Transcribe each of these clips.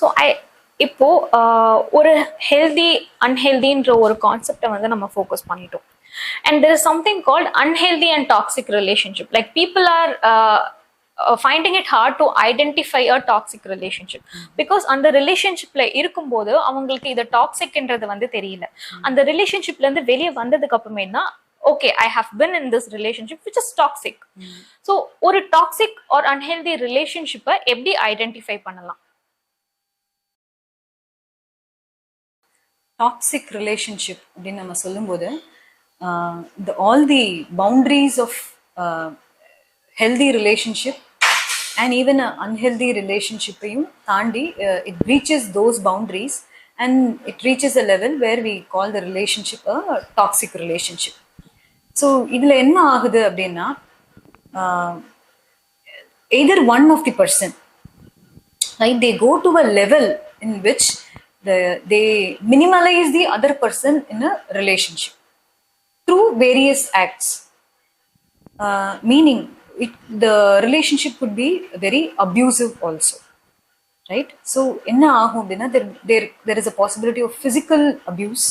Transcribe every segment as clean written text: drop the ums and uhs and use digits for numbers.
So இப்போ ஒரு healthy அன்ஹெல்தின்ற ஒரு கான்செப்டை வந்து நம்ம ஃபோக்கஸ் பண்ணிட்டோம். And there is something called unhealthy and toxic relationship. Like people are finding it hard to identify a toxic relationship because அந்த ரிலேஷன்ஷிப்ல இருக்கும்போது அவங்களுக்கு இது டாக்ஸிக்ன்றது வந்து தெரியல. அந்த ரிலேஷன்ஷிப்ல இருந்து வெளியே வந்ததுக்கு அப்புறமே தான் okay I have been in this relationship which is toxic. So ஒரு டாக்ஸிக் ஆர் அன்ஹெல்தி ரிலேஷன்ஷிப்பை எப்படி ஐடென்டிஃபை பண்ணலாம்? டாக்ஸிக் ரிலேஷன்ஷிப் அப்படின்னு நம்ம சொல்லும்போது all the boundaries of healthy relationship and even an unhealthy relationship தாண்டி it breaches those boundaries and it reaches a level where we call the relationship a toxic relationship. So இதுல என்ன ஆகுது அப்படின்னா either one of the person, like they go to a level in which they minimalize the other person in a relationship through various acts, meaning the relationship could be very abusive also, right? So enna agum appadina there is a possibility of physical abuse,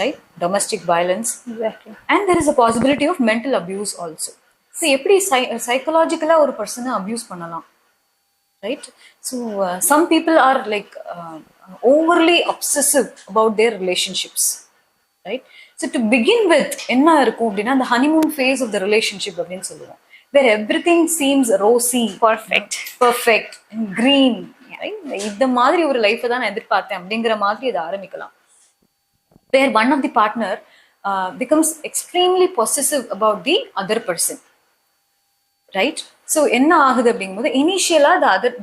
right? Domestic violence. Exactly. And there is a possibility of mental abuse also. So eppadi psychologically ஒரு person abuse பண்ணலாம், right? So some people are like overly obsessive about their relationships, right? So to begin with என்ன இருக்கும் அப்படின்னா the honeymoon phase of the relationship அப்படின்னு சொல்லுவோம், where everything seems rosy, perfect and green, right? இந்த மாதிரி ஒரு life தான் நான் எதிர்பார்த்தேன் அப்படிங்கிற மாதிரி இதை ஆரம்பிக்கலாம், where one of the partner becomes extremely possessive about the other person, right? So என்ன ஆகுது அப்படிங்கும்போது initially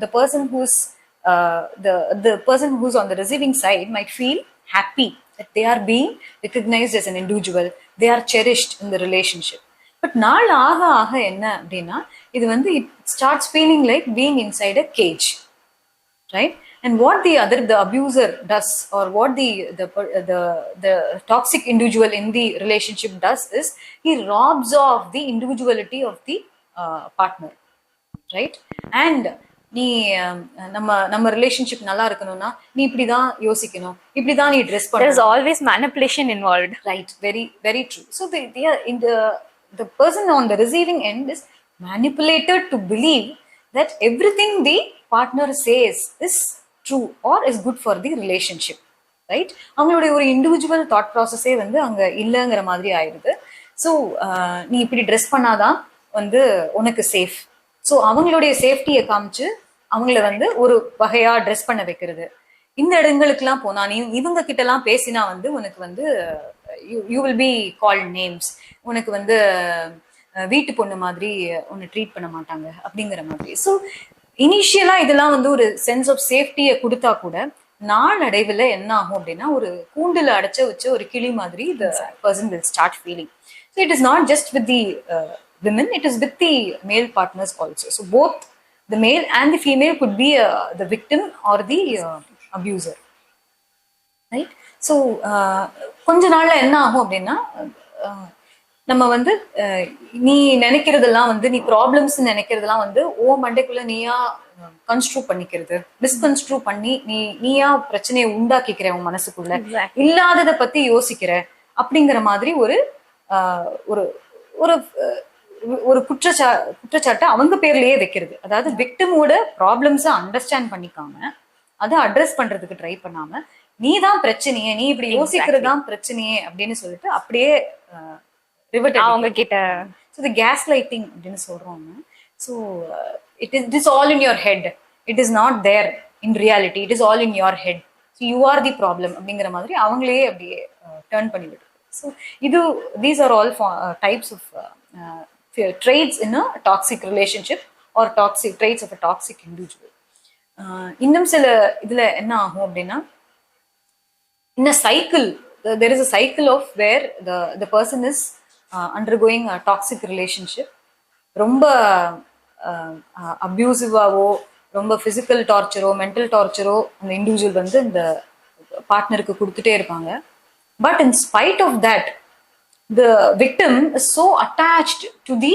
the person who's the person who's on the receiving side might feel happy that they are being recognized as an individual, they are cherished in the relationship. But நாள் ஆக ஆக என்ன அப்படின்னா இது வந்து it starts feeling like being inside a cage, right? And what the abuser does, or what the toxic individual in the relationship does is he robs off the individuality of the partner, right? And நீ நம்ம relationship நல்லா இருக்கணும்னா நீ இப்படிதான் யோசிக்கணும், இப்படிதான் நீ dress பண்ணணும். There is always manipulation involved, right? Very very true. So they are in the person on the receiving end is manipulated to believe that everything the partner says is true or is good for the relationship, right? அவங்களுடைய ஒரு individual thought ப்ராசஸே வந்து அங்க இல்லைங்கிற மாதிரி ஆயிடுது. So நீ இப்படி dress பண்ணாதான் வந்து உனக்கு சேஃப். ஸோ அவங்களுடைய சேஃப்டியை காமிச்சு அவங்கள வந்து ஒரு வகையா ட்ரெஸ் பண்ண வைக்கிறது. இந்த இடங்களுக்குலாம் போனா நீ இவங்க கிட்ட எல்லாம் பேசினா வந்து உனக்கு வந்து you will be called names, உனக்கு வந்து வீட்டு பொண்ணு மாதிரி உன்னை ட்ரீட் பண்ண மாட்டாங்க அப்படிங்கிற மாதிரி. ஸோ இனிஷியலா இதெல்லாம் வந்து ஒரு சென்ஸ் ஆஃப் சேஃப்டியை கொடுத்தா கூட நாளடைவில் என்ன ஆகும் அப்படின்னா ஒரு கூண்டுல அடைச்ச வச்ச ஒரு கிளி மாதிரி the person will start feeling. So it is not just with the women, it is with the male partners also. So both the male and the female could be the victim or the abuser, right? So கொஞ்ச நாள்ல என்ன ஆகும் அப்படின்னா நம்ம வந்து நீ நினைக்கிறதெல்லாம் வந்து நீ ப்ராப்ளம்ஸ் நினைக்கிறதெல்லாம் வந்து ஓ மண்டைக்குள்ள நீயா கன்ஸ்ட்ரூ பண்ணிக்கிறது, டிஸ்கன்ஸ்ட்ரூ பண்ணி நீயா பிரச்சனையை உண்டாக்கிக்கிற உன் மனசுக்குள்ள, இல்லாததை பத்தி யோசிக்கிற அப்படிங்கிற மாதிரி ஒரு ஒரு ஒரு ஒரு குற்றச்சாட்டை அவங்க பேர்லயே வைக்கிறது. அதாவது விக்டிமோட ப்ராப்ளம்ஸை அண்டர்ஸ்டாண்ட் பண்ணிக்காம அதை அட்ரஸ் பண்றதுக்கு ட்ரை பண்ணாம நீ தான் பிரச்சனையே, நீ இப்படி யோசிக்கிறது தான் பிரச்சனையே அப்படின்னு சொல்லிட்டு அப்படியே அவங்க கிட்ட. ஸோ தி கேஸ் லைட்டிங் அப்படின்னு சொல்றோம். So it is all in your head, it is not there in reality, it is all in your head, so you are the problem அப்படிங்கிற மாதிரி அவங்களே அப்படியே டர்ன் பண்ணி விடுறது. ஸோ இது these are all types of traits in a toxic relationship or toxic traits of a toxic individual. இன்னும் சில இதுல என்ன ஆகும் அப்படின்னா in a cycle, there is a cycle of where the person is undergoing a toxic relationship. ரொம்ப அப்யூசிவாவோ ரொம்ப physical டார்ச்சரோ mental டார்ச்சரோ அந்த individual வந்து இந்த பார்ட்னருக்கு கொடுத்துட்டே இருப்பாங்க. But in spite of that the victim is so attached to the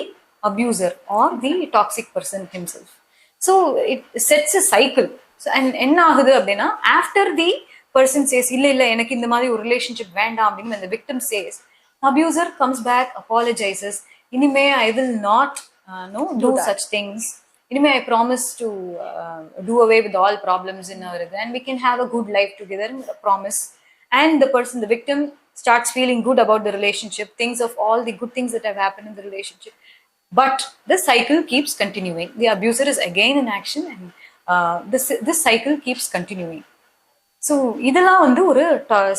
abuser or the toxic person himself. So it sets a cycle. and என்ன ஆகுது அப்படின்னா after the person says இல்ல எனக்கு இந்த மாதிரி ஒரு ரிலேஷன்ஷிப் வேண்டாம் அப்படின்னு when the victim says, abuser comes back, apologizes, இனிமே I will not do such things, இனிமே I promise to do away with all problems in our and we can have a good life together, promise. And the person, the victim, starts feeling good about the relationship, thinks of all the good things that have happened in the relationship. But the cycle keeps continuing. The abuser is again in action, and this cycle keeps continuing. So இதெல்லாம் வந்து ஒரு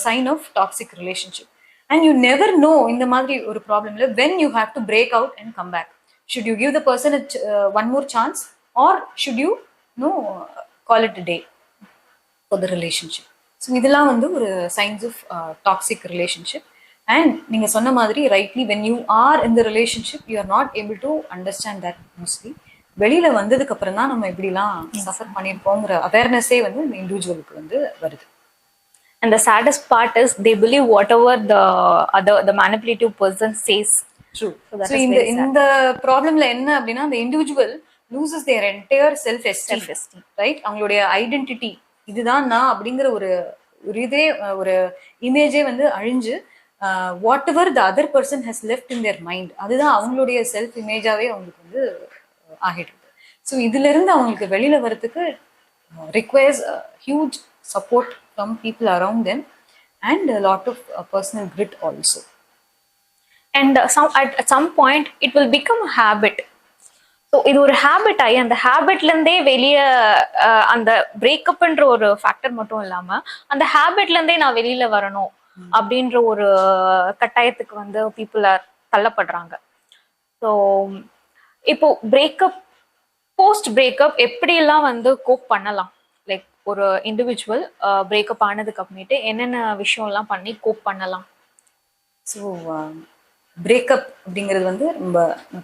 sign of toxic relationship. And you never know இந்த மாதிரி ஒரு ப்ராப்ளம்ல when you have to break out and come back. Should you give the person one more chance, or should you call it a day for the relationship? So இதெல்லாம் வந்து ஒரு signs of toxic relationship. And நீங்க சொன்ன மாதிரி rightly, when you are in the relationship you are not able to understand that mostly. வெளியில வந்ததுக்கு அப்புறம் தான் நம்ம இப்படிலாம் சஃபர் பண்ணியிருப்போங்கிற அவேர்னஸே வந்து இந்த இண்டிவிஜுவலுக்கு வந்து வருது. And the saddest part is they believe whatever the manipulative person says. True. So இந்த ப்ராப்ளம்ல என்ன அப்படின்னா, the individual loses their entire self-esteem, right? அவங்களுடைய ஐடென்டிட்டி, இதுதான் நான் அப்படிங்கிற ஒரு ஒரு இமேஜே வந்து அழிஞ்சு what ever the other person has left in their mind, அதுதான் அவங்களுடைய செல்ஃப் இமேஜாவே அவங்களுக்கு வந்து ஆகிடுது. ஸோ இதுல இருந்து அவங்களுக்கு வெளியில வர்றதுக்கு requires huge support from people around them and a lot of personal grit also. And at some point it will become a habit. So இது ஒரு ஹேபிட் ஆகி அந்த ஹேபிட்லேருந்தே வெளியே அந்த பிரேக்கப்ன்ற ஒரு ஃபேக்டர் மட்டும் இல்லாமல் அந்த ஹேபிட்லேருந்தே நான் வெளியில் வரணும் அப்படின்ற ஒரு கட்டாயத்துக்கு வந்து பீப்புள் ஆர் தள்ளப்படுறாங்க. ஸோ இப்போ பிரேக்கப், போஸ்ட் பிரேக்கப் எப்படியெல்லாம் வந்து கோப் பண்ணலாம்? லைக் ஒரு இண்டிவிஜுவல் பிரேக்கப் ஆனதுக்கு அப்புறமேட்டு என்னென்ன விஷயம்லாம் பண்ணி கோப் பண்ணலாம்? ஸோ பிரேக்கப் அப்படிங்கிறது வந்து ரொம்ப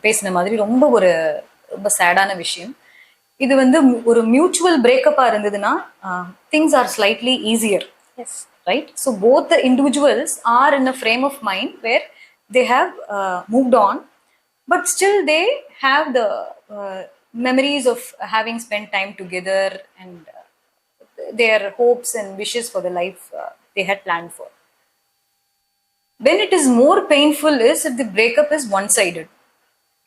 பேசின மாதிரி ரொம்ப சேடான விஷயம். இது வந்து ஒரு மியூச்சுவல் பிரேக்கப்பா இருந்ததுன்னா things are slightly easier, right? So both the individuals are in a frame of mind where they have moved on, but still they have the memories of having spent time together and their hopes and wishes for the life they had planned for. When it is more painful is if the breakup is one-sided,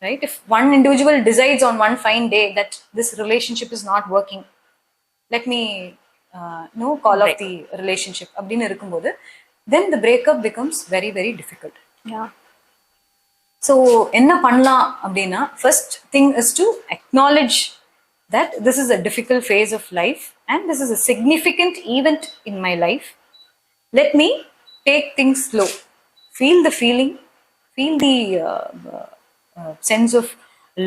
right? If one individual decides on one fine day that this relationship is not working, let me call off the relationship அப்படின்னு இருக்கும்போது then the breakup becomes very very difficult. Yeah. So என்ன பண்ணலாம் அப்படின்னா, first thing is to acknowledge that this is a difficult phase of life and this is a significant event in my life. Let me take things slow, feel the feeling, feel the sense of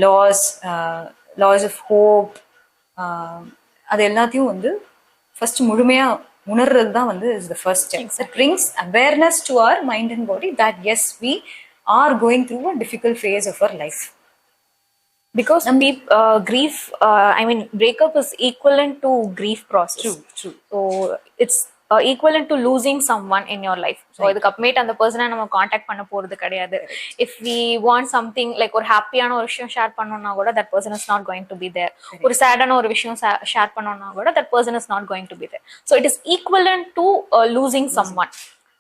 loss of hope, அது எல்லாத்தையும் வந்து first முழுமையா உணர்றது தான் வந்து is the first step. That brings awareness to our mind and body that yes, we are going through a difficult phase of our life. Because grief, I mean breakup is equivalent to grief process. True. So it's equivalent to losing someone in your life. So இதுக்கு அப்புறமேட்டு அந்த பர்சனை நம்ம contact பண்ண போறது கிடையாது. If we want something like ஒரு ஹாப்பியான ஒரு விஷயம் ஷேர் பண்ணோம்னா கூட that person is not going to be there. ஒரு சேடான ஒரு விஷயம் ஷேர் பண்ணோம்னா கூட that person is not going to be there. So it is equivalent to losing someone.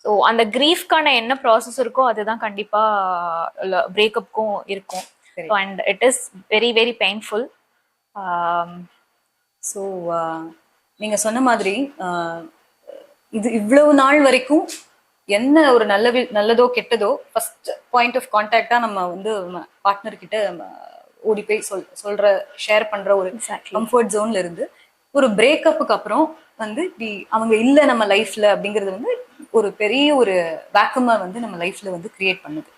So அந்த கிரீஃப்கான என்ன ப்ராசஸ் இருக்கோ அதுதான் கண்டிப்பா பிரேக்கப்க்கும் இருக்கும். And it is very very painful. So நீங்க சொன்ன மாதிரி இது இவ்வளவு நாள் வரைக்கும் என்ன ஒரு நல்லதோ கெட்டதோ ஃபர்ஸ்ட் பாயிண்ட் ஆஃப் கான்டாக்டா நம்ம வந்து பார்ட்னர் கிட்ட ஓடி போய் சொல்ற ஷேர் பண்ற ஒரு கம்ஃபர்ட் ஜோன்ல இருந்து ஒரு பிரேக்கப்புக்கு அப்புறம் வந்து இப்படி அவங்க இல்லை நம்ம லைஃப்ல அப்படிங்கிறது வந்து ஒரு பெரிய ஒரு வேக்கமா வந்து நம்ம லைஃப்ல வந்து கிரியேட் பண்ணுது.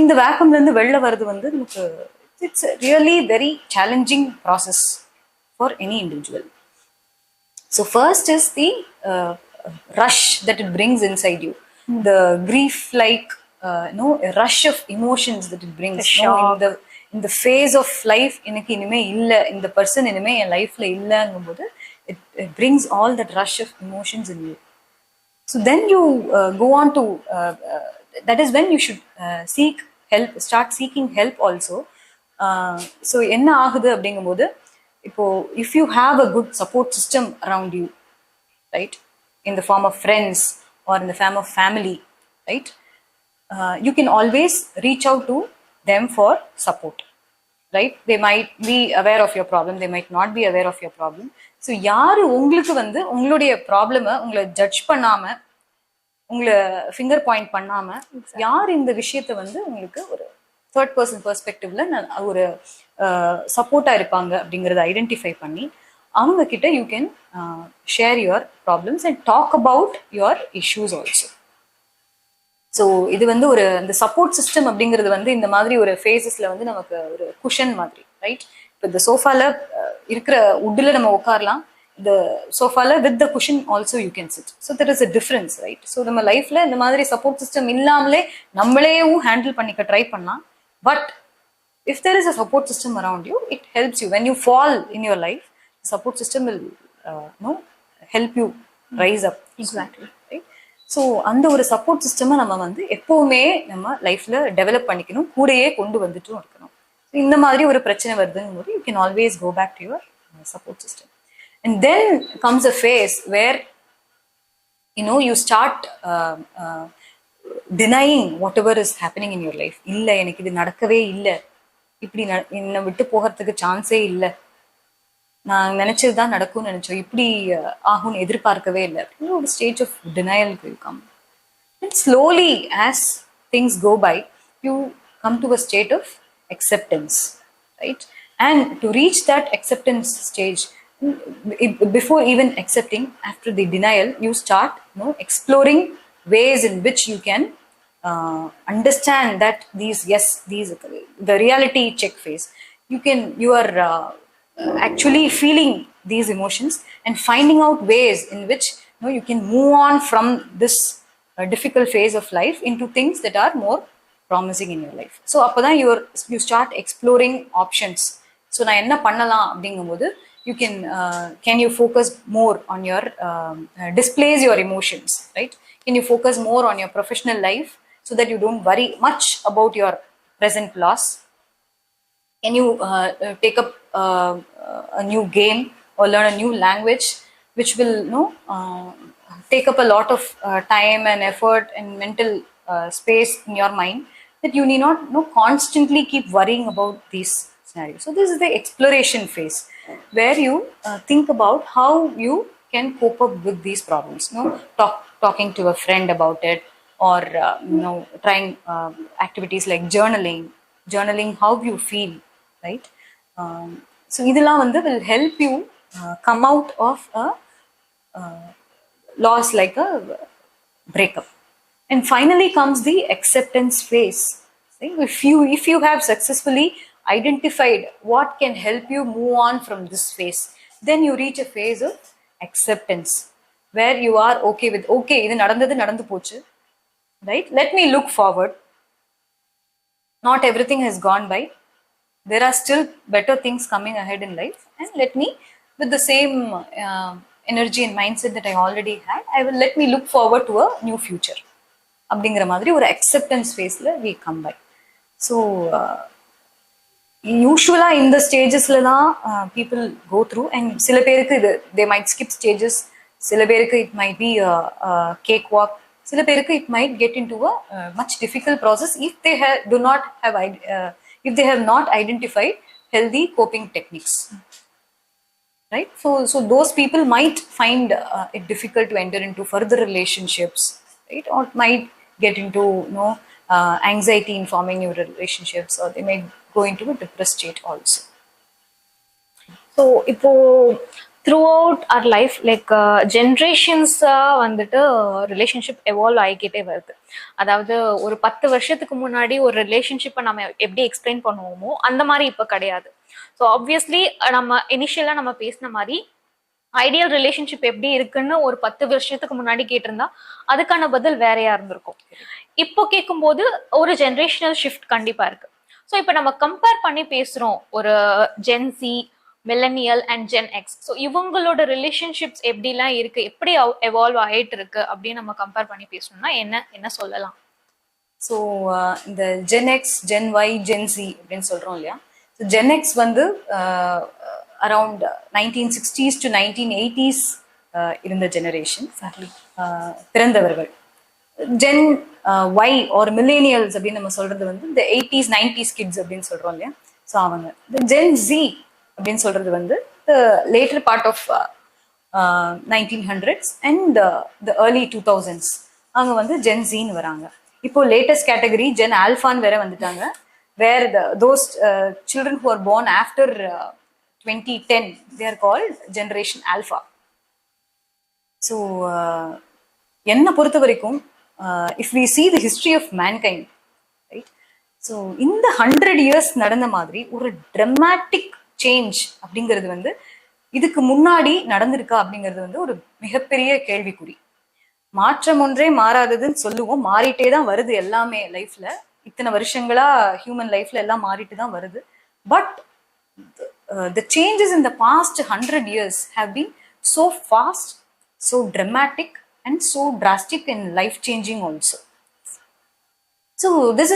இந்த வேக்கம்ல இருந்து வெளில வர்றது வந்து நமக்கு it's really very challenging process for any individual. So first is the rush that it brings inside you, the grief like rush of emotions that it brings in the phase of life. எனக்கு இனிமே இல்ல இந்த person இனிமே என் லைஃப்ல இல்லங்கும்போது it brings all that rush of emotions in you. So then you go on to that is when you should start seeking help also. So என்ன ஆகுது அப்படிங்கும்போது if you have a good support system around you, right, in the form of friends or in the form of family, right, you can always reach out to them for support, right? They might be aware of your problem, they might not be aware of your problem. So யாரு உங்களுக்கு வந்து உங்களுடைய ப்ராப்ளமை உங்களை judge பண்ணாம, உங்களை finger point பண்ணாம, யார் இந்த விஷயத்தை வந்து உங்களுக்கு ஒரு தேர்ட் பர்சன் பெர்ஸ்பெக்டிவ்ல ஒரு சப்போர்ட்டா இருப்பாங்க அப்படிங்கறத ஐடென்டிஃபை பண்ணி அவங்க கிட்ட you can share your problems and talk about your issues also. So இது வந்து ஒரு இந்த சப்போர்ட் சிஸ்டம் அப்படிங்கிறது வந்து இந்த மாதிரி ஒரு ஃபேஸஸ்ல வந்து நமக்கு ஒரு குஷன் மாதிரி, ரைட்? இப்போ இந்த சோஃபால இருக்கிற உட்டில் நம்ம உட்காரலாம், இந்த சோஃபால with the cushion also you can sit. So there is a difference, right? So நம்ம லைஃப்ல இந்த மாதிரி சப்போர்ட் சிஸ்டம் இல்லாமலே நம்மளேயும் ஹேண்டில் பண்ணிக்க ட்ரை பண்ணலாம். But if there is a support system around you, it helps you when you fall in your life. The support system will help you rise up. Exactly. Right? So அந்த ஒரு support system நம்ம வந்து எப்பவுமே நம்ம லைஃப்ல develop பண்ணிக்கணும், கூடயே கொண்டு வந்துட்டும் இருக்கணும். இந்த மாதிரி ஒரு பிரச்சனை வருதுன்னு போது you can always go back to your support system. And then comes a phase where you start denying whatever is happening in your life. இல்ல எனக்கு இது நடக்கவே இல்லை, இப்படி என்னை விட்டு போகிறதுக்கு சான்ஸே இல்லை, நான் நினைச்சதுதான் நடக்கும்னு நினைச்சோம், இப்படி ஆகும்னு எதிர்பார்க்கவே இல்லை. ஒரு stage of denial will come. And slowly as things go by, you come to a state of acceptance, right? And to reach that acceptance stage, before even accepting, after the denial, you start exploring ways in which you can understand that these the reality check phase, you are actually feeling these emotions and finding out ways in which you can move on from this difficult phase of life into things that are more promising in your life. So appoda you start exploring options. So na enna pannalam abingumbodhu you can you focus more on your displays your emotions, right? Can you focus more on your professional life so that you don't worry much about your present loss? Can you take up a new game or learn a new language which will take up a lot of time and effort and mental space in your mind, that you need not constantly keep worrying about these scenarios. So this is the exploration phase where you think about how you can cope up with these problems. Talking to a friend about it, or trying activities like journaling how you feel, right? So idella vandu will help you come out of a loss, like a breakup. And finally comes the acceptance phase. See, if you have successfully identified what can help you move on from this phase, then you reach a phase of acceptance where you are okay with, okay, idu nadandu pochu, right? Let me look forward. Not everything has gone by. There are still better things coming ahead in life, and let me, with the same energy and mindset that I already had, let me look forward to a new future. அப்படிங்கிற மாதிரி ஒரு acceptance ஃபேஸ்ல we come by. So யூஸ்வலாக இந்த ஸ்டேஜஸ்ல தான் people go through. And சில பேருக்கு இது தே மைட் ஸ்கிப் ஸ்டேஜஸ், சில பேருக்கு it might be cake walk, சில பேருக்கு it might get in to a much difficult process if they have not identified healthy coping techniques, right? So those people might find it difficult to enter into further relationships, right? Or might get into anxiety in forming new relationships, or they may go into a depressed state also. So இப்போ throughout our life, like generations வந்துட்டு relationship evolve ஆகிக்கிட்டே வருது. அதாவது ஒரு 10 வருஷத்துக்கு முன்னாடி ஒரு ரிலேஷன்ஷிப்பை நம்ம எப்படி எக்ஸ்பிளைன் பண்ணுவோமோ அந்த மாதிரி இப்போ கிடையாது. ஸோ ஆப்வியஸ்லி நம்ம இனிஷியலாக நம்ம பேசின மாதிரி ஐடியல் ரிலேஷன்ஷிப் எப்படி இருக்குன்னு ஒரு 10 வருஷத்துக்கு முன்னாடி கேட்டிருந்தா அதுக்கான பதில் வேறையா இருந்திருக்கும். இப்போ கேட்கும்போது ஒரு ஜென்ரேஷனல் ஷிஃப்ட் கண்டிப்பா இருக்கு. ஸோ இப்போ நம்ம கம்பேர் பண்ணி பேசுறோம் ஒரு Gen Z, millennial and Gen X. So இவங்களோட ரிலேஷன்ஷிப்ஸ் எப்படிலாம் இருக்கு, எப்படி எவால்வ் ஆயிட்டு இருக்கு அப்படின்னு நம்ம கம்பேர் பண்ணி பேசணும்னா என்ன சொல்லலாம்? ஸோ இந்த Gen X, Gen Y, Gen Z அப்படின்னு சொல்றோம் இல்லையா? ஸோ ஜென் எக்ஸ் வந்து அரவுண்ட் 1960s to 1980s இருந்த ஜெனரேஷன் பிறந்தவர்கள். ஜென் ஒய் ஆர் மில்லேனியல்ஸ் அப்படின்னு நம்ம சொல்றது வந்து இந்த 80s 90s கிட்ஸ் அப்படின்னு சொல்றோம் இல்லையா. ஸோ அவங்க இந்த ஜென் ஜி அப்படின்னு சொல்றது வந்து later part of 1900s and the early 2000s அவங்க வந்து ஜென் ஜின்னு வராங்க. இப்போ லேட்டஸ்ட் கேட்டகரி ஜென் ஆல்ஃபான்னு வேற வந்துட்டாங்க. Where those children who are born after 2010 they are called generation alpha. So என்னை பொறுத்த வரைக்கும் if we see the history of mankind, right? So இந்த 100 years நடந்த மாதிரி ஒரு ட்ரமாட்டிக் சேஞ்ச் அப்படிங்கிறது வந்து இதுக்கு முன்னாடி நடந்திருக்கா அப்படிங்கிறது வந்து ஒரு மிகப்பெரிய கேள்விக்குறி. மாற்றம் ஒன்றே மாறாததுன்னு சொல்லுவோம், மாறிட்டே தான் வருது எல்லாமே லைஃப்ல. இத்தனை வருஷங்களா ஹியூமன் லைஃப்ல எல்லாம் மாறிட்டு தான் வருது. But the changes in the past 100 years have been so fast, so dramatic and so drastic and life changing also. So this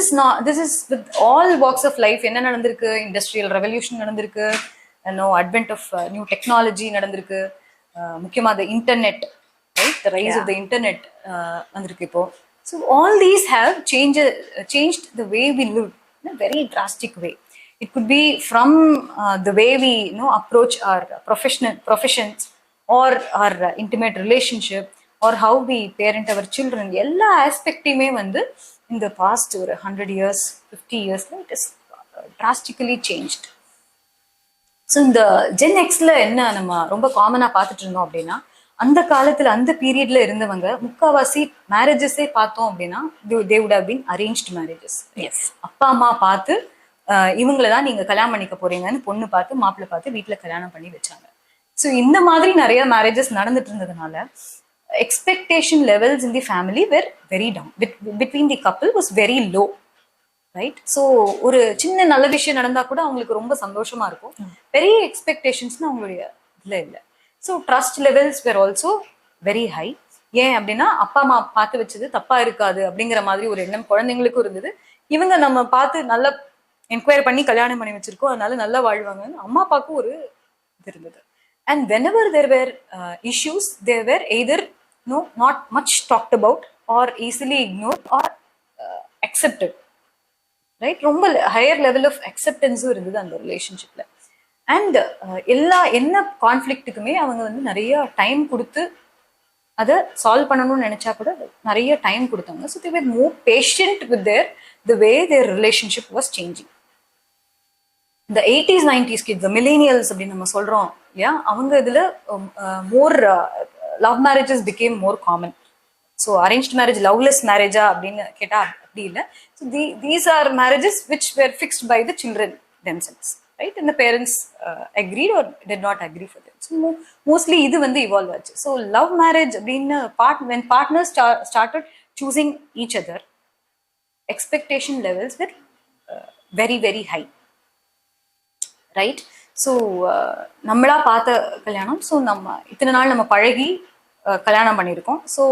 is with all walks of life. என்ன நடந்திருக்கு? இண்டஸ்ட்ரியல் ரெவல்யூஷன் நடந்திருக்கு, advent of new technology நடந்திருக்கு, முக்கியமா the internet, right? The rise of the internet வந்திருக்கு இப்போ. So all these have changed the way we live in a very drastic way. It could be from the way we approach our professions or our intimate relationship or how we parent our children. எல்லா ஆஸ்பெக்டையுமே வந்து இந்த past ஒரு 100 years 50 years it is drastically changed. So இந்த gen எக்ஸ்ல என்ன நம்ம ரொம்ப காமனா பார்த்துட்டு இருந்தோம் அப்படின்னா, அந்த காலத்துல அந்த பீரியட்ல இருந்தவங்க முக்காவாசி மேரேஜஸே பார்த்தோம் அப்படின்னா they would have been arranged marriages. Yes. அப்பா அம்மா பார்த்து இவங்களதான் நீங்க கல்யாணம் பண்ணிக்க போறீங்கன்னு பொண்ணு பார்த்து மாப்பிள்ளை பார்த்து வீட்டுல கல்யாணம் பண்ணி வச்சாங்க. ஸோ இந்த மாதிரி நிறைய மேரேஜஸ் நடந்துட்டு இருந்ததுனால expectation levels in the family were very down. Between the couple was very low, right? So ஒரு சின்ன நல்ல விஷயம் நடந்தா கூட அவங்களுக்கு ரொம்ப சந்தோஷமா இருக்கும். பெரிய எக்ஸ்பெக்டேஷன்ஸ்னு அவங்களுடைய இதுல இல்லை. So trust levels were also very high. ஏன் அப்படின்னா அப்பா அம்மா பார்த்து வச்சது தப்பா இருக்காது அப்படிங்கிற மாதிரி ஒரு எண்ணம் குழந்தைங்களுக்கும் இருந்தது. இவங்க நம்ம பார்த்து நல்லா என்கொயர் பண்ணி கல்யாணம் பண்ணி வச்சிருக்கோம், அதனால நல்லா வாழ்வாங்கன்னு அம்மா அப்பாவுக்கும் ஒரு இது இருந்தது. And whenever there were issues, they were either not much talked about or easily ignored or accepted, right? ரொம்ப higher level of acceptance இருந்தது அந்த ரிலேஷன்ஷிப்ல. அண்ட் என்ன கான்ஃப்ளிக்ட்டுக்குமே அவங்க வந்து நிறைய டைம் கொடுத்து அதை சால்வ் பண்ணணும்னு நினைச்சா கூட நிறைய டைம் கொடுத்தாங்க. So they were more patient with the way their relationship was changing. இந்த 80s 90s kids, the millennials அப்படின்னு நம்ம சொல்றோம் இல்லையா, அவங்க இதுல more love marriages become more common. So arranged marriage loveless மேரேஜா அப்படின்னு கேட்டா அப்படி இல்லை. So these are marriages which were fixed by the children themselves, right? And the parents agreed or did not agree for them. So mostly இது வந்து evolve ஆச்சு. So love marriage அப்படின்னு when partners started choosing each other, expectation levels were very very high, right? So நம்மளா பார்த்த கல்யாணம். So நம்ம இத்தனை நாள் நம்ம பழகி கல்யாணம் பண்ணியிருக்கோம். ஸோ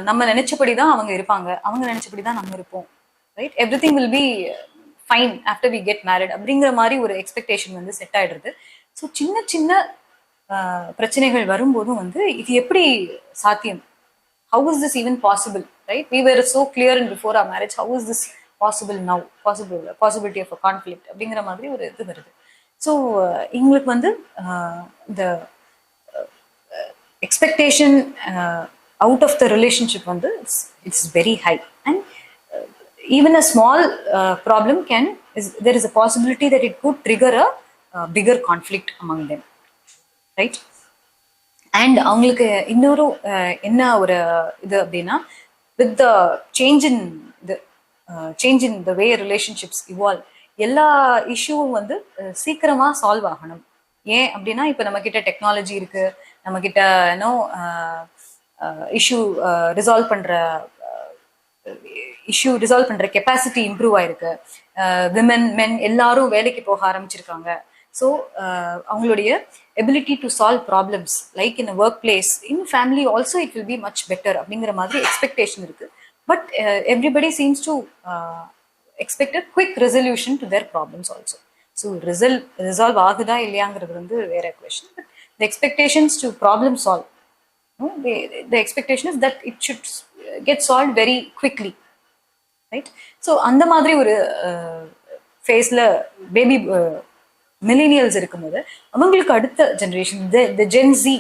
நம்ம நினைச்சபடி தான் அவங்க இருப்பாங்க, அவங்க நினைச்சபடி தான் நம்ம இருப்போம், right? Everything will be fine after we get married அப்படிங்கிற மாதிரி ஒரு எக்ஸ்பெக்டேஷன் வந்து செட் ஆயிடுறது. ஸோ சின்ன சின்ன பிரச்சனைகள் வரும்போதும் வந்து இது எப்படி சாத்தியம்? How is this even possible, right? We were so clear in before our marriage, how is this possible now, possibility of a conflict அப்படிங்கிற மாதிரி ஒரு இது வருது. ஸோ எங்களுக்கு வந்து இந்த expectation out of the relationship வந்து it's very high. And even a small problem there is a possibility that it could trigger a bigger conflict among them, right? And அவங்களுக்கு இன்னொரு என்ன ஒரு இது அப்படின்னா, with the change in the way relationships evolve, எல்லா இஷ்யூவும் வந்து சீக்கிரமா solve ஆகணும். ஏன் அப்படின்னா இப்போ நம்ம கிட்ட டெக்னாலஜி இருக்கு, நம்ம கிட்ட இஷ்யூ ரிசால்வ் பண்ற கெப்பாசிட்டி இம்ப்ரூவ் ஆயிருக்கு. விமன் மென் எல்லாரும் வேலைக்கு போக ஆரம்பிச்சிருக்காங்க. ஸோ அவங்களுடைய ability to solve problems like in work place, in family also it will be much better அப்படிங்கிற மாதிரி எக்ஸ்பெக்டேஷன் இருக்கு. But everybody seems to expect a quick resolution to their problems also. So resolve ஆகுதா இல்லையாங்கிறது வந்து வேற question. But the expectations to problem solve, the expectation is that it should get solved very quickly, right? So அந்த மாதிரி ஒரு ஃபேஸ்ல baby millennials இருக்கும்போது அவங்களுக்கு அடுத்த generation the Gen Z,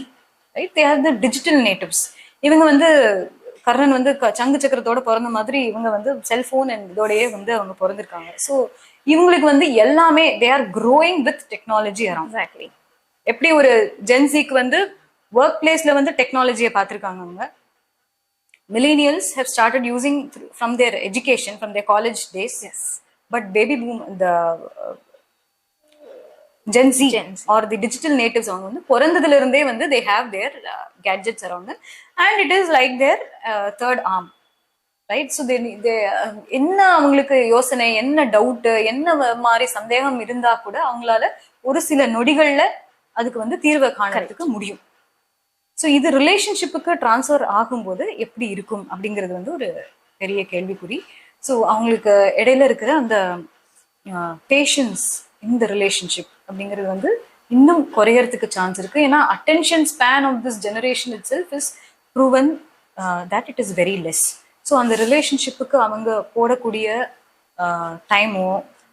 right, they are the digital natives. இவங்க வந்து கர்ணன் வந்து சங்கு சக்கரத்தோட பிறந்த மாதிரி இவங்க வந்து செல்போன் அண்ட் இதோடயே வந்து அவங்க பிறந்திருக்காங்க. ஸோ இவங்களுக்கு வந்து எல்லாமே they are growing with technology around. Exactly. எப்படி ஒரு ஜென்சிக்கு வந்து ஒர்க் பிளேஸ்ல வந்து டெக்னாலஜியை பார்த்துருக்காங்க அவங்க. Millennials have started using from their education, from their college days. Yes. But baby boom, the Gen Z or the digital natives அவங்க வந்து பிறந்ததுல இருந்தே வந்து they have their gadgets around them and it is like their third arm, right? So they என்ன அவங்களுக்கு யோசனை, என்ன doubt, என்ன மாதிரி சந்தேகம் இருந்தா கூட அவங்களால ஒரு சில நொடிகள்ல அதுக்கு வந்து தீர்வை காணறதுக்கு முடியும். ஸோ இது ரிலேஷன்ஷிப்புக்கு டிரான்ஸ்ஃபர் ஆகும்போது எப்படி இருக்கும் அப்படிங்கிறது வந்து ஒரு பெரிய கேள்விக்குறி. ஸோ அவங்களுக்கு இடையில இருக்கிற அந்த பேஷன்ஸ் இந்த ரிலேஷன்ஷிப் அப்படிங்கிறது வந்து இன்னும் குறையறதுக்கு சான்ஸ் இருக்கு. ஏன்னா attention span of this generation itself is proven that it is very less. So அந்த ரிலேஷன்ஷிப்புக்கு அவங்க போடக்கூடிய டைமோ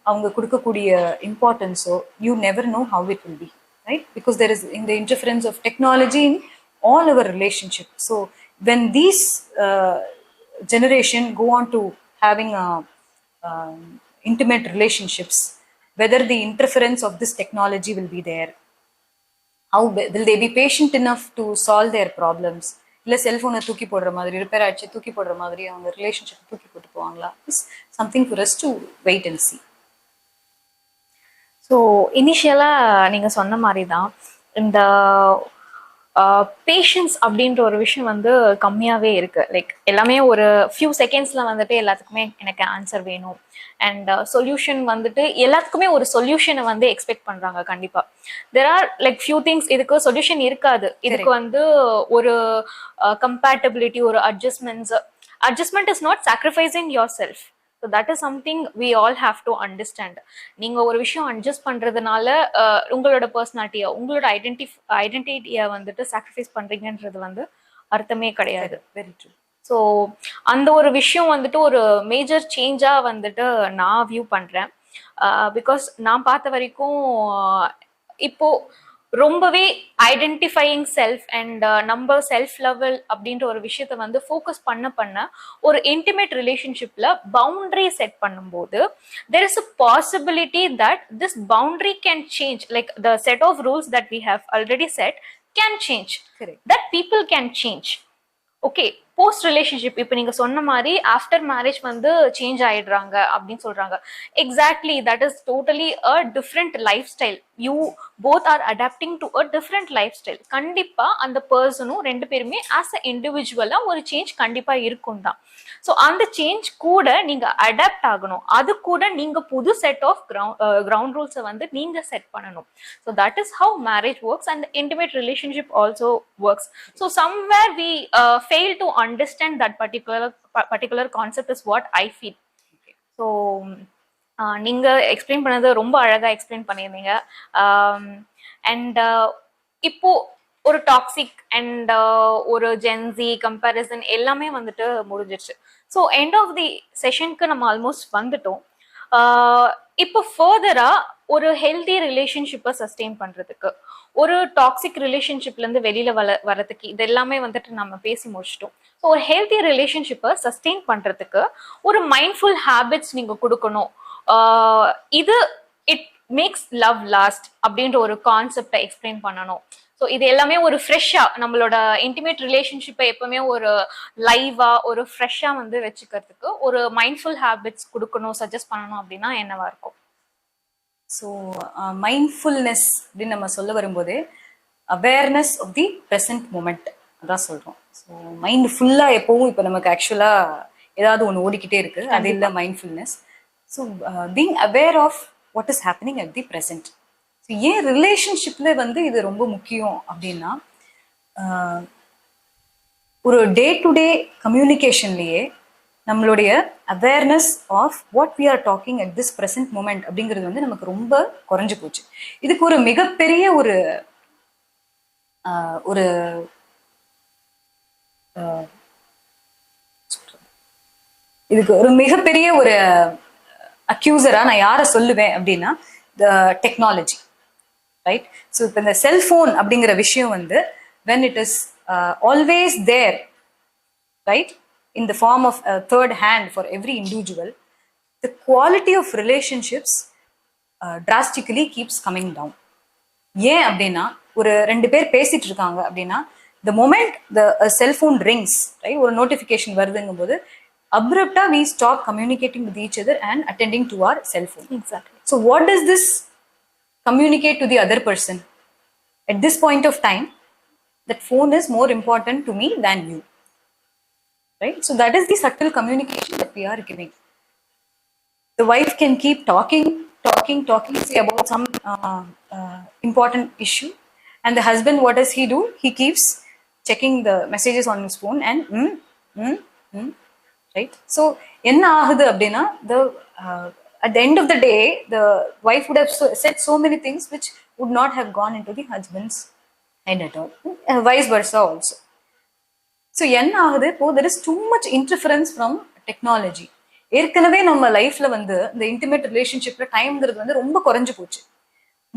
அவங்க கொடுக்கக்கூடிய இம்பார்ட்டன்ஸோ you never know how it will be, right? Because there is in the interference of technology in all our relationships. So when these generation go on to having intimate relationships, whether the interference of this technology will be there, how will they be patient enough to solve their problems? இல்ல செல்போனை தூக்கி போடுற மாதிரி, repair ஆயிடுச்சு தூக்கி போடுற மாதிரி அவங்க ரிலேஷன்ஷிப் தூக்கி போட்டு போவாங்களா? Is something for us to wait and see. So இனிஷியலாக நீங்கள் சொன்ன மாதிரி தான் இந்த பேஷன்ஸ் அப்படின்ற ஒரு விஷயம் வந்து கம்மியாகவே இருக்குது. லைக் எல்லாமே ஒரு ஃபியூ செகண்ட்ஸில் வந்துட்டு எல்லாத்துக்குமே எனக்கு ஆன்சர் வேணும் அண்ட் சொல்யூஷன் வந்துட்டு எல்லாத்துக்குமே ஒரு சொல்யூஷனை வந்து எக்ஸ்பெக்ட் பண்ணுறாங்க. கண்டிப்பாக there are like few things இதுக்கு சொல்யூஷன் இருக்காது. இதுக்கு வந்து ஒரு கம்பேட்டபிலிட்டி, ஒரு adjustment is not sacrificing yourself. So that is something we all have to understand. நீங்கள் ஒரு விஷயம் அட்ஜஸ்ட் பண்ணுறதுனால உங்களோட பர்சனாலிட்டியை, உங்களோட ஐடென்டிட்டியை வந்துட்டு சாக்ரிஃபைஸ் பண்ணுறீங்கன்றது வந்து அர்த்தமே கிடையாது. Very true. ஸோ அந்த ஒரு விஷயம் வந்துட்டு ஒரு மேஜர் சேஞ்சாக வந்துட்டு நான் வியூ பண்ணுறேன். பிகாஸ் நான் பார்த்த வரைக்கும் இப்போ ரொம்பவே ஐடென்டிஃபையிங் செல்ஃப் அண்ட் நம்ம செல்ஃப் லெவல் அப்படின்ற ஒரு விஷயத்த வந்து ஃபோக்கஸ் பண்ண ஒரு இன்டிமேட் ரிலேஷன்ஷிப்ல பவுண்டரி செட் பண்ணும்போது there is a possibility that this boundary can change, like the set of rules that we have already set can change. Correct. That people can change. Okay, post relationship இப்போ நீங்க சொன்ன மாதிரி after marriage வந்து change ஆயிடுறாங்க அப்படின்னு சொல்றாங்க. Exactly, that is totally a different lifestyle. You both are adapting to a different lifestyle. கண்டிப்பா அந்த பர்சனும் ரெண்டு பேருமே ஆஸ் அ இண்டிவிஜுவலா ஒரு சேஞ்ச் கண்டிப்பா இருக்கும் தான். ஸோ அந்த சேஞ்ச் கூட நீங்க அடாப்ட் ஆகணும். அது கூட நீங்க புது செட் ஆஃப் கிரவுண்ட் ரூல்ஸை வந்து நீங்க செட் பண்ணணும். So that is how marriage works and intimate relationship also works. So somewhere we fail to understand that particular concept is what I feel. So நீங்க எக்ஸ்பிளைன் பண்ணது ரொம்ப அழகா எக்ஸ்பிளைன் பண்ணியிருந்தீங்க. And இப்போ ஒரு டாக்ஸிக் அண்ட் ஒரு gen Z comparison எல்லாமே வந்துட்டு முடிஞ்சிருச்சு. ஸோ எண்ட் ஆஃப் தி செஷனுக்கு நம்ம ஆல்மோஸ்ட் வந்துட்டோம். இப்போ ஃபர்தரா ஒரு ஹெல்தி ரிலேஷன்ஷிப்பை சஸ்டெயின் பண்றதுக்கு, ஒரு டாக்ஸிக் ரிலேஷன்ஷிப்ல இருந்து வெளியில வரதுக்கு, இது எல்லாமே வந்துட்டு நம்ம பேசி முடிச்சிட்டோம். ஸோ ஒரு ஹெல்தி ரிலேஷன்ஷிப்பை சஸ்டெயின் பண்றதுக்கு ஒரு மைண்ட்ஃபுல் ஹேபிட்ஸ் நீங்க கொடுக்கணும். இது இட் மேக்ஸ் லவ் லாஸ்ட் அப்படின்ற ஒரு கான்செப்டை எக்ஸ்பிளைன் பண்ணணும். ஸோ இது எல்லாமே ஒரு ஃப்ரெஷ்ஷா நம்மளோட இன்டிமேட் ரிலேஷன்ஷிப்பை எப்பவுமே ஒரு லைவா ஒரு ஃப்ரெஷ்ஷா வந்து வச்சுக்கிறதுக்கு ஒரு மைண்ட்ஃபுல் ஹேபிட்ஸ் கொடுக்கணும், சஜஸ்ட் பண்ணணும் அப்படின்னா என்னவா இருக்கும்? ஸோ மைண்ட்ஃபுல்னஸ் அப்படின்னு நம்ம சொல்ல வரும்போது awareness of the present moment அதான் சொல்கிறோம். ஸோ மைண்ட் ஃபுல்லாக எப்போவும் இப்போ நமக்கு ஆக்சுவலாக ஏதாவது ஒன்று ஓடிக்கிட்டே இருக்கு, அது இல்லை mindfulness. So being aware of what is happening at the present. So ஏன் ரிலேஷன்ஷிப்பில் வந்து இது ரொம்ப முக்கியம் அப்படின்னா, ஒரு டே டு டே கம்யூனிகேஷன்லேயே நம்மளுடைய awareness of what we are talking at this present moment அப்படிங்கிறது வந்து நமக்கு ரொம்ப குறைஞ்சு போச்சு. இதுக்கு ஒரு மிகப்பெரிய ஒரு ஒரு இதுக்கு ஒரு மிகப்பெரிய ஒரு அக்யூசரா நான் யாரை சொல்லுவேன் அப்படின்னா த டெக்னாலஜி, ரைட்? ஸோ இப்போ இந்த செல்ஃபோன் அப்படிங்கிற விஷயம் வந்து when it is always there, right, in the form of a third hand for every individual, the quality of relationships drastically keeps coming down. ஏன் அப்படின்னா ஒரு ரெண்டு பேர் பேசிட்டு இருக்காங்க அப்படின்னா the moment the cell phone rings, right, ஒரு notification வருதுங்கும் போது abruptly we stop communicating with each other and attending to our cell phone. Exactly. So what does this communicate to the other person? At this point of time, that phone is more important to me than you, right? So that is the subtle communication that we are giving. The wife can keep talking say about some important issue, and the husband, what does he do? He keeps checking the messages on his phone and right? So enna agudu appadina the at the end of the day the wife would have said so many things which would not have gone into the husband's head at all, vice versa also. So என்ன ஆகுது இப்போ there is too much interference from technology. ஏற்கனவே நம்ம லைஃப்ல வந்து இந்த intimate ரிலேஷன்ஷிப்ல டைம்ங்கிறது வந்து ரொம்ப குறைஞ்சு போச்சு.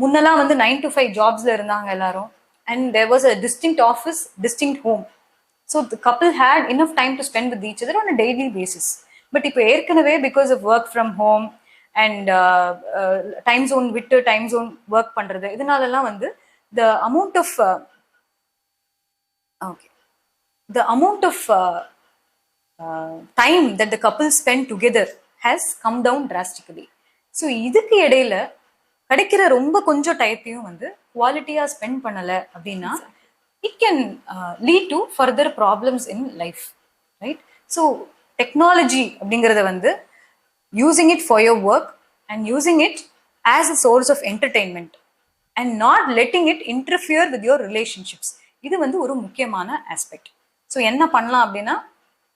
முன்னெல்லாம் வந்து 9 to 5 ஜாப்ஸ்ல இருந்தாங்க எல்லாரும், and there was a distinct office, distinct home. So the couple had enough time to spend with each other on a daily basis. But இப்போ ஏற்கனவே because of work from home and time zone விட்டு time zone work பண்றது, இதனாலலாம் வந்து the amount of time that the couple spend together has come down drastically. So இதுக்கு இடையில கிடைக்கிற ரொம்ப கொஞ்சம் டைப்பையும் வந்து குவாலிட்டியா ஸ்பெண்ட் பண்ணல அப்படின்னா it can lead to further problems in life, right? So technology அப்படிங்கறத வந்து using it for your work and using it as a source of entertainment and not letting it interfere with your relationships, இது வந்து ஒரு முக்கியமான aspect. So என்ன பண்ணலாம் அப்படின்னா,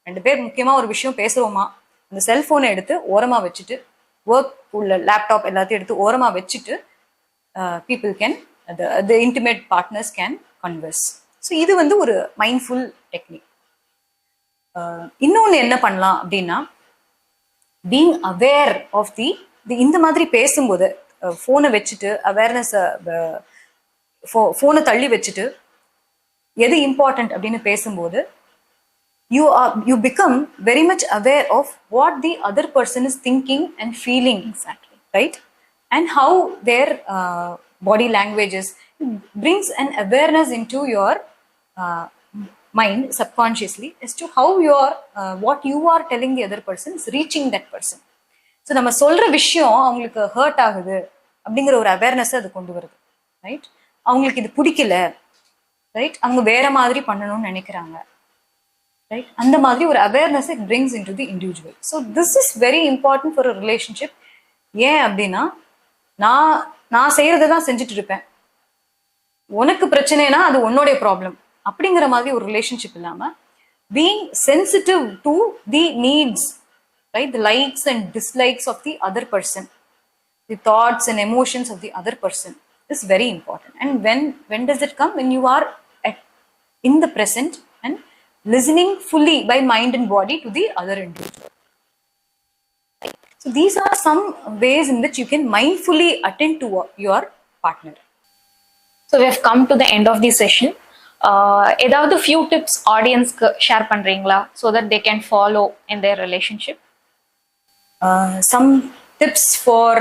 ரெண்டு பேர் முக்கியமா ஒரு விஷயம் பேசுறோமா, அந்த செல்போனை எடுத்து ஓரமா வச்சுட்டு, ஒர்க் உள்ள லேப்டாப் எல்லாத்தையும் எடுத்து ஓரமா வச்சுட்டு people can the intimate partners can converse. So இது வந்து ஒரு மைண்ட்ஃபுல் டெக்னிக். இன்னொன்று என்ன பண்ணலாம் அப்படின்னா, பீங் அவேர் ஆஃப் தி இந்த மாதிரி பேசும்போது ஃபோனை வச்சுட்டு அவேர்னஸ் ஃபோனை தள்ளி வச்சுட்டு எது இம்பார்ட்டன்ட் அப்படின்னு பேசும்போது you become very much aware of what the other person is thinking and feeling. Exactly. Right? And how their body languages brings an awareness into your mind subconsciously as to how what you are telling the other person is reaching that person. So நம்ம சொல்ற விஷயம் அவங்களுக்கு hurt ஆகுது அப்படிங்கிற ஒரு awareness அது கொண்டு வருது, ரைட்? அவங்களுக்கு இது பிடிக்கல, ரைட்? அவங்க வேற மாதிரி பண்ணணும்னு நினைக்கிறாங்க, ரைட்? அந்த மாதிரி ஒரு awareness it brings in to the individual. So this is very important for a relationship. ஏன் அப்படின்னா, நான் செய்யறதை தான் செஞ்சுட்டு இருப்பேன், உனக்கு பிரச்சனைனா அது உன்னோடைய ப்ராப்ளம் அப்படிங்கிற மாதிரி ஒரு ரிலேஷன்ஷிப் இல்லாம being sensitive to the needs, right, the likes and dislikes of the other person, the thoughts and emotions of the other person is very important. And when does it come? When you are in the present and listening fully by mind and body to the other individual. So these are some ways in which you can mindfully attend to your partner. So we have come to the end of the session. ஏதாவது few tips ஆடியன்ஸ்க்கு share பண்றீங்களா, so that they can follow in their relationship? Some tips for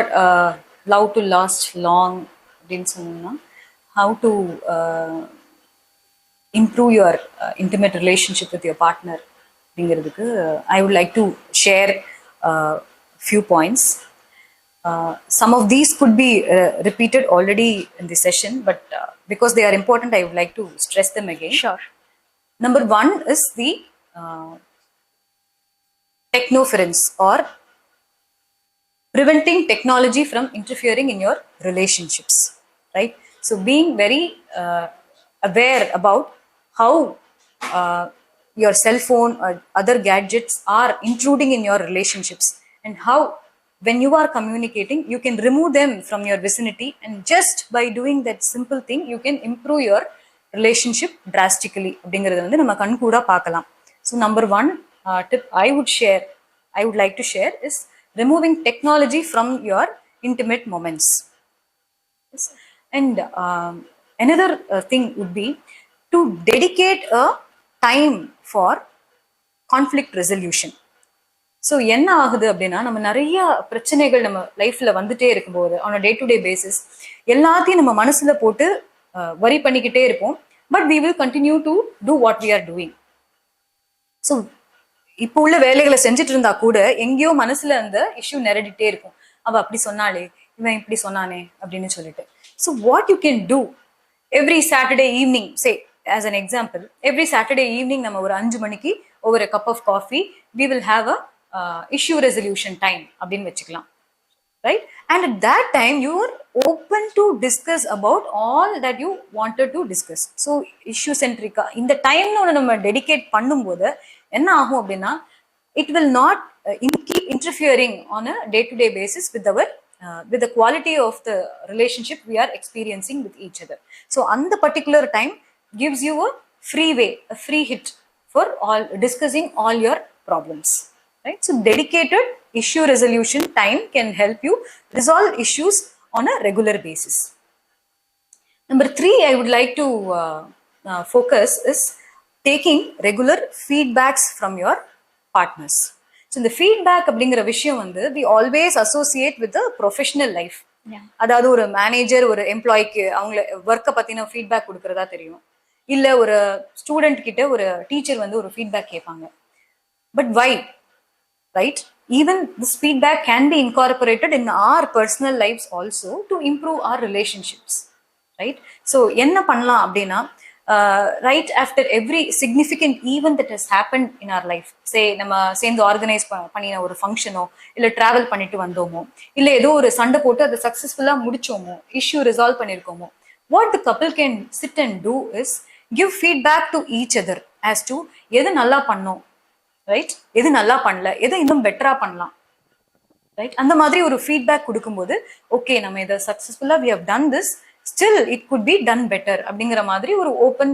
love to last long அப்படின்னு சொன்னோம்னா, how to improve your intimate relationship with your partner அப்படிங்கிறதுக்கு I would like to share few points. Some of these could be repeated already in the session, but because they are important, I would like to stress them again. Sure. Number one is the technoference, or preventing technology from interfering in your relationships, right? So being very aware about how your cell phone or other gadgets are intruding in your relationships, and how when you are communicating you can remove them from your vicinity, and just by doing that simple thing you can improve your relationship drastically அப்படிங்கறது வந்து நம்ம கண் கூட பார்க்கலாம். So number one tip I would like to share is removing technology from your intimate moments. And another thing would be to dedicate a time for conflict resolution. So என்ன ஆகுது அப்படின்னா, நம்ம நிறைய பிரச்சனைகள் நம்ம லைஃப்ல வந்துட்டே இருக்கும்போது on day to day basis எல்லாத்தையும் நம்ம மனசுல போட்டு வரி பண்ணிக்கிட்டே இருப்போம். But we will continue to do what we are doing. So இப்போ உள்ள வேலைகளை செஞ்சுட்டு இருந்தா கூட எங்கேயோ மனசுல அந்த இஷ்யூ நிரடிட்டே இருக்கும். அவ அப்படி சொன்னாலே, இவன் இப்படி சொன்னானே அப்படின்னு சொல்லிட்டு. So what you can do every Saturday evening, say as an example, every Saturday evening நம்ம ஒரு 5 மணிக்கு over a cup of coffee we will have a issue resolution time அப்படின்னு வச்சுக்கலாம், right? And at that time you are open to discuss about all that you wanted to discuss. So issue centric இந்த டைம்ல நம்ம dedicate பண்ணும்போது என்ன ஆகும் அப்படின்னா, it will not keep interfering on a day to day basis with our with the quality of the relationship we are experiencing with each other. So on the particular time gives you a free way, a free hit for all discussing all your problems, right? So dedicated issue resolution time can help you resolve issues on a regular basis. Number 3 I would like to focus is taking regular feedbacks from your partners. So இந்த feedback அப்படிங்கிற விஷயம் வந்து we always associate with the professional life. அதாவது ஒரு manager ஒரு எம்ப்ளாய்க்கு அவங்க ஒர்க்கை பத்தின ஃபீட்பேக் கொடுக்கறதா தெரியும், இல்ல ஒரு ஸ்டூடெண்ட் கிட்ட ஒரு டீச்சர் வந்து ஒரு ஃபீட்பேக் கேட்பாங்க. But why, right? Even this feedback can be incorporated in our personal lifes also to improve our relationships, right? So என்ன பண்ணலாம் அப்படின்னா, right after every significant event that has happen in our life, say நம்ம சேர்ந்து organise பண்ணின ஒரு ஃபங்க்ஷனோ, இல்லை travel பண்ணிட்டு வந்தோமோ, இல்லை ஏதோ ஒரு சண்டை போட்டு அதை சக்ஸஸ்ஃபுல்லாக முடிச்சோமோ, இஷ்யூ ரிசால்வ் பண்ணியிருக்கோமோ, what the couple can sit and do is give feedback to each other as to எது நல்லா பண்ணோம், ரைட்? எது நல்லா பண்ணல, எது இன்னும் பெட்டரா பண்ணலாம், ரைட்? அந்த மாதிரி ஒரு ஃபீட்பேக் கொடுக்கும்போது, ஓகே நம்ம இதை சக்ஸஸ்ஃபுல்லா we have done this, still it could be done better அப்படிங்கிற மாதிரி ஒரு ஓப்பன்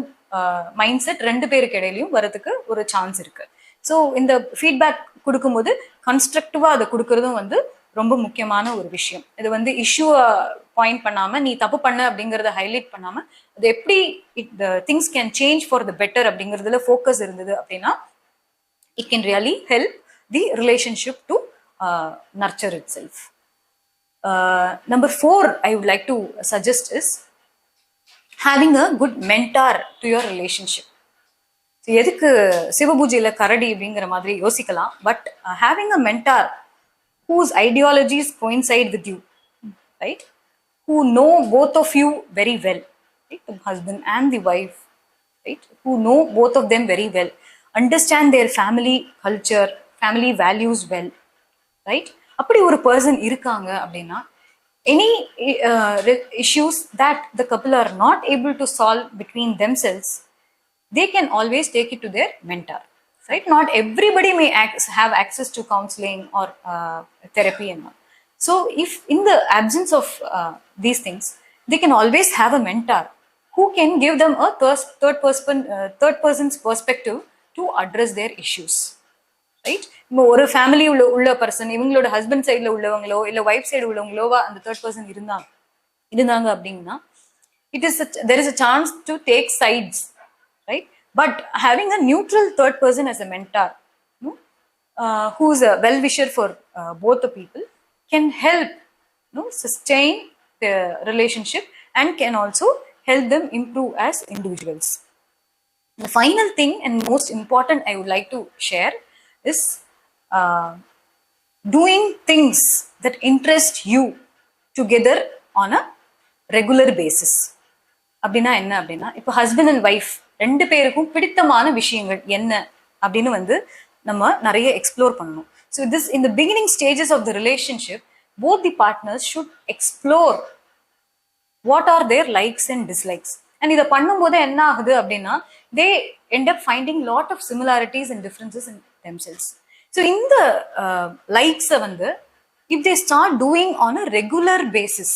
மைண்ட் செட் ரெண்டு பேருக்கு இடையிலையும் வரதுக்கு ஒரு சான்ஸ் இருக்கு. ஸோ இந்த ஃபீட்பேக் கொடுக்கும்போது கன்ஸ்ட்ரக்டிவா அதை கொடுக்கறதும் வந்து ரொம்ப முக்கியமான ஒரு விஷயம். இது வந்து இஷ்யூவை பாயிண்ட் பண்ணாம, நீ தப்பு பண்ண அப்படிங்கறத ஹைலைட் பண்ணாம, அது எப்படி things can change for the better அப்படிங்கிறதுல ஃபோக்கஸ் இருந்தது அப்படின்னா, it can really help the relationship to nurture itself. Number 4 I would like to suggest is having a good mentor to your relationship. எதுக்கு சிவபூஜையில கரடி அப்படிங்கிற மாதிரி யோசிக்கலாம், but having a mentor whose ideologies coincide with you, right? Who know both of you very well, right? The husband and the wife, right? Who know both of them very well, understand their family culture, family values well, right? அப்படி ஒரு person இருக்காங்க அப்படின்னா, any issues that the couple are not able to solve between themselves, they can always take it to their mentor, right? Not everybody may have access to counseling or therapy and all. So if in the absence of these things, they can always have a mentor who can give them a third person's perspective to address their issues, right? இப்போ ஒரு family உள்ள person, இவங்களோட husband சைட்ல உள்ளவங்களோ இல்ல wife side உள்ளவங்களோவா அந்த third person இருந்தாங்க அப்படின்னா, there is a chance to take sides, right? But having a neutral third person as a mentor, who is a well-wisher for both the people, can help sustain the relationship and can also help them improve as individuals. The final thing and most important I would like to share is doing things that interest you together on a regular basis. அப்படின்னா என்ன அப்படின்னா, இப்போ husband and wife ரெண்டு பேருக்கும் பிடித்தமான விஷயங்கள் என்ன அப்படின்னு வந்து நம்ம நிறைய எக்ஸ்ப்ளோர் பண்ணணும். So this in the beginning stages of the relationship, both the partners should explore what are their likes and dislikes, and இதை பண்ணும்போது என்ன ஆகுது அப்படின்னா they end up finding lot of similarities and differences in themselves. So இந்த லைக்ஸை வந்து if they start doing on a regular basis,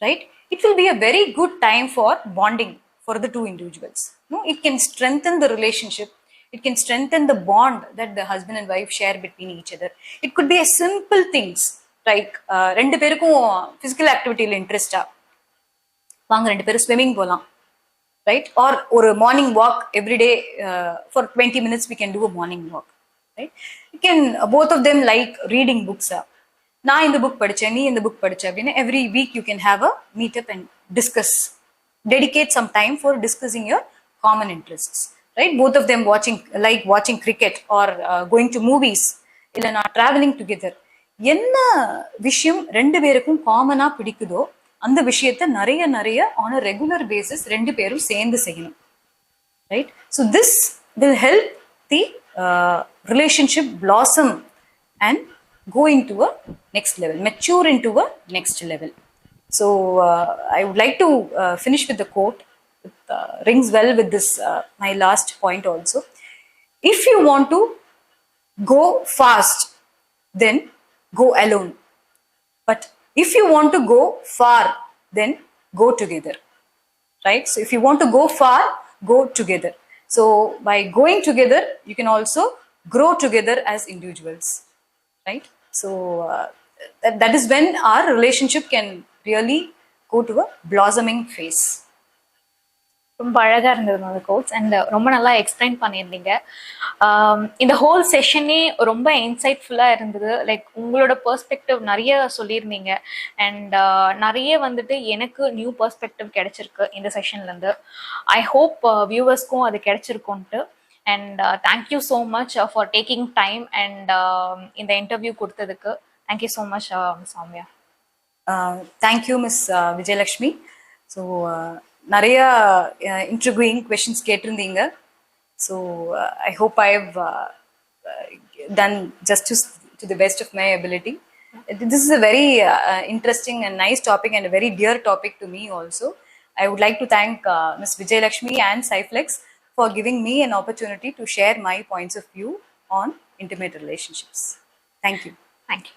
right, it will be a very good time for bonding for the two individuals. No, it can strengthen the relationship, it can strengthen the bond that the husband and wife share between each other. It could be a simple things like ரெண்டு பேருக்கும் physical activity இன்ட்ரெஸ்டா, வாங்க ரெண்டு பேரும் swimming போகலாம், right, or ஒரு morning walk every day for 20 minutes we can do a morning walk, right. You can both of them like reading books. நான் இந்த புக் படித்தேன், நீ இந்த புக் படிச்ச அப்படின்னு every week you can have a meet up and discuss, dedicate some time for discussing your common interests, right. Both of them வாட்சிங் cricket or going to movies, இல்லைனா travelling together. என்ன விஷயம் ரெண்டு பேருக்கும் காமனாக பிடிக்குதோ அந்த விஷயத்த நிறைய நிறைய ஆன் அ ரெகுலர் பேசிஸ் ரெண்டு பேரும் சேர்ந்து செய்யணும், right. So this will help the relationship blossom and go into a next level, mature into a next level. So I would like to finish with the quote. It rings well with this my last point also. If you want to go fast, then go alone. But if you want to go far, then go together, right? So if you want to go far, go together. So by going together, you can also grow together as individuals, right? So that is when our relationship can really go to a blossoming phase. ரொம்ப அழகாக இருந்தது அந்த quotes and ரொம்ப நல்லா explain பண்ணியிருந்தீங்க. இந்த whole செஷனே ரொம்ப இன்சைட்ஃபுல்லாக இருந்தது. லைக் உங்களோட பெர்ஸ்பெக்டிவ் நிறைய சொல்லியிருந்தீங்க அண்ட் நிறைய வந்துட்டு எனக்கு நியூ பெர்ஸ்பெக்டிவ் கிடைச்சிருக்கு இந்த செஷன்லேருந்து. ஐ ஹோப் வியூவர்ஸ்க்கும் அது கிடைச்சிருக்கும்ன்ட்டு. And thank you so much for taking time and இந்த இன்டர்வியூ கொடுத்ததுக்கு. Thank you so much Soumya. Thank you miss Vijayalakshmi. So நிறைய இன்ட்ரிகியூயிங் கொஷின்ஸ் கேட்டிருந்தீங்க. So I hope I have done justice to the best of my ability. This is a very interesting and nice topic and a very dear topic to me also. I would like to thank Ms. Vijayalakshmi and Cyflex for giving me an opportunity to share my points of view on intimate relationships. Thank you. Thank you.